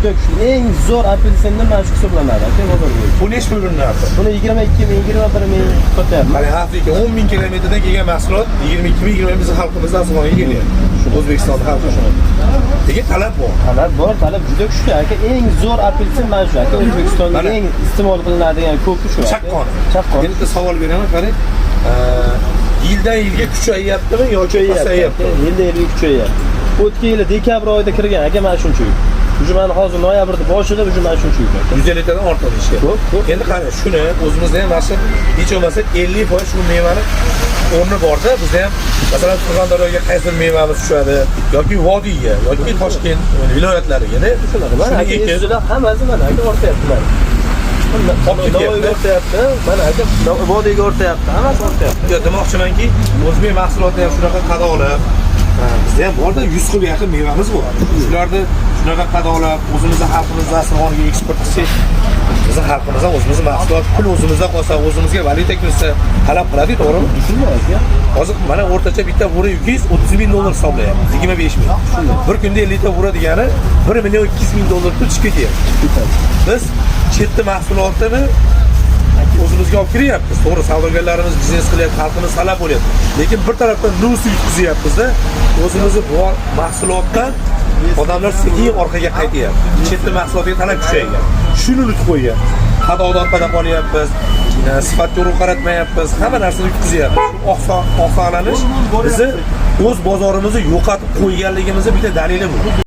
juda kuchli. Eng zo'r apelsinni mana shu hisoblanadi aka bozorda. Bu necha pul narxi? Buni 22 ming, 21 ming sotyapmiz. Mana Afrika 10 ming kilometrdan kelgan mahsulot 22 ming biz xalqimizdan asosiy kelyapti. O'zbekiston xalqi shuni. Degan talab bor. Talab juda kuchli aka. Eng zo'r apelsin mana shu aka. O'zbekistonda eng iste'mol qilinadigan ko'pi shu. Chaqqon. Endi savol beraman, qarang. Yildan yilga kuchayyaptimi yoki pasayyaptimi? Yildan yilga kuchayyapti. O'tgan yili dekabr oyida kirgan aka mana shuncha yuk. Mana hozir noyabrda boshida mana shuncha yuk aka. 150 tadan ortiq ishga. Endi qarang, shuni o'zimizda ham mana hech bo'lmasa 50% shu mevani o'rni borda, bizda ham masalan Surxondaryoga qaysi mevamiz tushadi yoki Vodiyga yoki Toshkent viloyatlariga-da mana aka hammasi mana aka ortyapti mana. Navoiyga o'rtayapti, mana aka Vodiyga o'rtayapti, hammasi o'rtayapti. Yo, demoqchimanki, o'zbek mahsulotini ham shunaqa qadoqlab, bizda ham borda 100 xil yaqin mevamiz bor. Shularni shunaqa qadoqlab, o'zimizning xalqimiz dasturxoniga eksport qilsak, bizning xalqimiz ham o'zimizning mahsulot, pul o'zimizda qolsa, o'zimizga valyuta kirsa, talab qiladi, to'g'rimi? Shunday aka. Hozir mana o'rtacha bitta bo'ri yukingiz 30 ming dollar hisoblayapmiz, 25 ming. Bir kunda 50 ta bo'ri degani 1 million 200 ming dollar pul chiqib ketyapti. Biz chetda mahsulotini o'zimizga olib kiryapmiz. To'g'ri, savdogarlarimiz biznes qilyapti, xalqimiz talab bo'lyapti. Lekin bir tarafdan nusni yutkazyapmiz-da, o'zimizni bor mahsulotdan odamlar sekin orqaga qaytyapti. Chetda mahsulotga talab kuchaygan. Shuni unutib qo'ygan. Qadoqdan qolyapmiz, sifatga urg'u qaratmayapmiz, hamma narsani yutkazyapmiz. Shu oqsonlanish bizni o'z bozorimizni yo'qotib qo'yganligimizni bitta dalili bu.